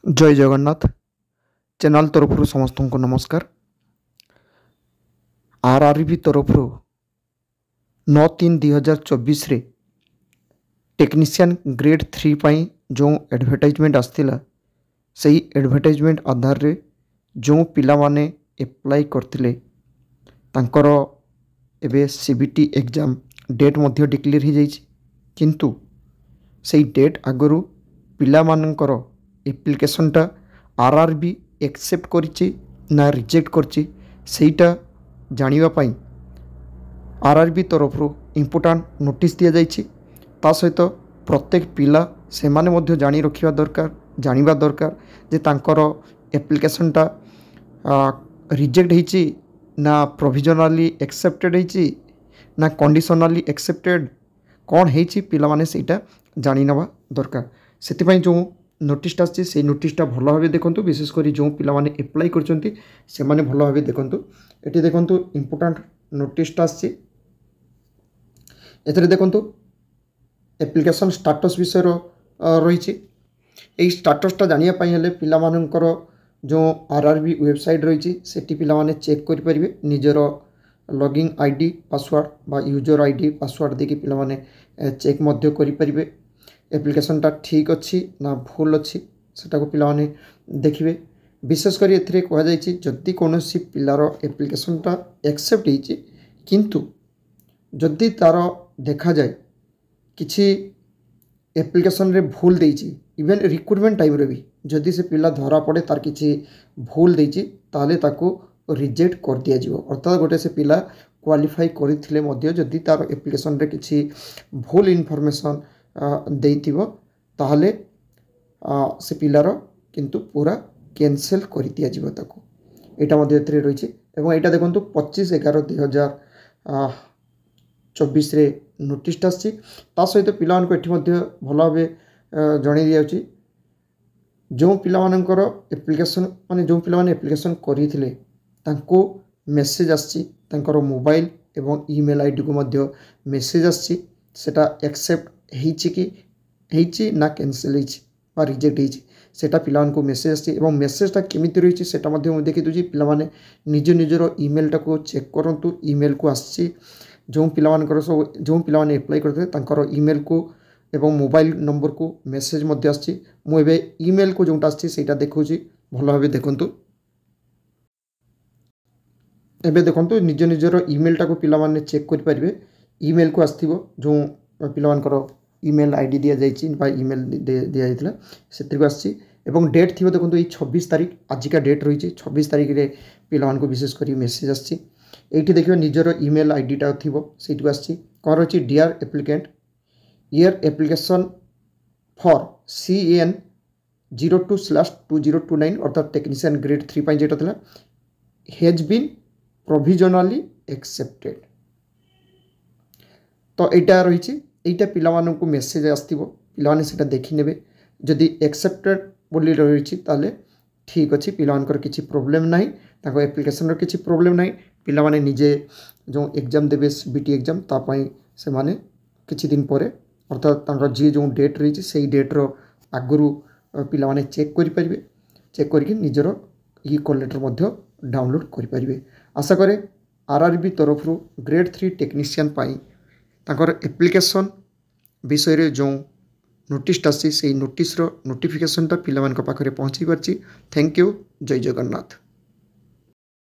जय जगन्नाथ चैनल तरफ समस्त को नमस्कार। आरआरबी तरफ 9/3/2024 रे टेक्नीशियन ग्रेड 3 पाई जो एडवर्टाइजमेंट आसला से एडवर्टाइजमेंट आधार रे जो पिला माने एप्लाई करथिले तांकर एबे सीबीटी एग्जाम डेट मध्य डिक्लेयर हो जाइछि, किंतु से डेट आगरू पिला मानकर एप्लिकेशनटा आरआरबी एक्सेप्ट करिछि ना रिजेक्ट करछि सेटा जानिबा पाई आरआरबी तरफ इम्पोर्टाट नोटिस दिया जाइछि। ता सहित प्रत्येक पिला से माने मध्य जानी रखिबा दरकार, जानिबा दरकार जे तांकर एप्लिकेशनटा रिजेक्ट होइछि ना प्रोविजनली एक्सेप्टेड होइछि ना कंडीशनली एक्सेप्टेड कौन होइछि पिला माने सेटा जानि नवा दरकार। सेतिपई जो नोटिसटा आछि से नोटिसटा भल भाव देखंतु, विशेषकर जो पिला माने एप्लाई करछंती से माने भल भाव देखंतु। एटी देखंतु इम्पोर्टेंट नोटिसटा आछि, एथरे देखंतु एप्लिकेशन स्टेटस विषय रही। यही स्टेटसटा जानिया पई हेले पिला मानकर जो आरआरबी वेबसाइट रही सेठी पिला माने चेक करि परिबे निजर लॉगिन आईडी पासवर्ड बा यूजर आईडी पासवर्ड देके पिला माने चेक मध्य करि परिबे एप्लिकेशनटा ठीक अच्छी ना भूल अच्छी सेटा को पिला माने देखिबे। विशेषकर एथिरे कहा जाइछि जदि कोनोसी पिलार एप्लिकेशनटा एक्सेप्ट होइछि किंतु जदि तार देखा जाए किछि एप्लिकेशन रे भूल देइछि, इवन रिक्रुटमेंट टाइम रे भी जदि से पिला धरा पड़े तार किछि भूल देइछि ताले ताको रिजेक्ट कर दिया जिवो। अर्थात गोटे से पिला क्वालिफाई करिथिले मध्य जदि तार एप्लिकेशन रे किछि भूल इनफॉरमेशन देइथिबो ताहले से पिलार किंतु पूरा कैंसिल कर दिया जिवो ताको। एटा मध्य एथरे रहिछि एवं एटा देखंतु 25/11/2024 रे नोटिस आछि। ता सहित पिला मानको एठी मध्य भल भाबे जणै दियाउछि जो पिला मानकर एप्लिकेशन माने जो पिला माने एप्लिकेशन करिथिले तांको मेसेज आछि, तांकर मोबाइल एवं ईमेल आईडी को मध्य मेसेज आछि सेटा एक्सेप्ट हेछि कि हेछि ना कैंसिल हेछि बा रिजेक्ट हेछि सेटा पिला मानको मेसेज आछि। एवं मेसेजटा केमिति रहिछि सेटा मध्य मु देखि दुजी पिला माने निज निजर ईमेलटा को चेक करंतु। ईमेल को आछि जो पिला मानकर सब जो पिला माने अप्लाई करथे तांकर ईमेल को एवं मोबाइल नंबर को मेसेज मध्य आछि। मु एबे ईमेल को जोंटा आछि सेटा देखौछि भल भाबे देखंतु। एबे देखंतु निज निजर ईमेलटा को पिला माने चेक करि परिबे। ईमेल को आस्थिबो जो पिला मानकर ईमेल आईडी दिया जाइछि बा ईमेल दिया जाइतला सेतिर को आछि एवं डेट थिबो देखंतु 26 तारिख आजिका डेट रही 26 तारिख रे पिला मानको विशेष करी मेसेज आछि। एठी देखिबो निजर ईमेल आईडीटा थिबो सेठी को आछि कोन रही dear applicant your application for CN 02/2029 अर्थात टेक्नीशियन ग्रेड 3 पाई जेटा थला हैज बीन प्रोविजनली एक्सेप्टेड। तो एटा रही एटा पिला माननको मेसेज आस्थिबो पिला माने सेटा देखि नेबे जदि एक्सेप्टेड बोली रही ताले ठीक अच्छी पिला मानकर किछि प्रॉब्लम नाही ताको एप्लिकेशन रो किछि प्रॉब्लम नाही। पिला माने निजे जो एग्जाम देबे बीटी एग्जाम ता पई से माने किछि दिन परे अर्थात तांकर जे जो डेट रही सेही डेट रो आगुरु पिला माने चेक करि परिबे। चेक करके निजर ई कॉल लेटर मध्य डाउनलोड करि परिबे। आशा करे आरआरबी तरफ ग्रेड 3 टेक्नीशियन पाई तांकर एप्लिकेशन विषय रे जो नोटिस आसी से नोटिस रो नोटिफिकेशनटा पिला मानक पाखरे पहुंची परछि। Thank you. जय जगन्नाथ।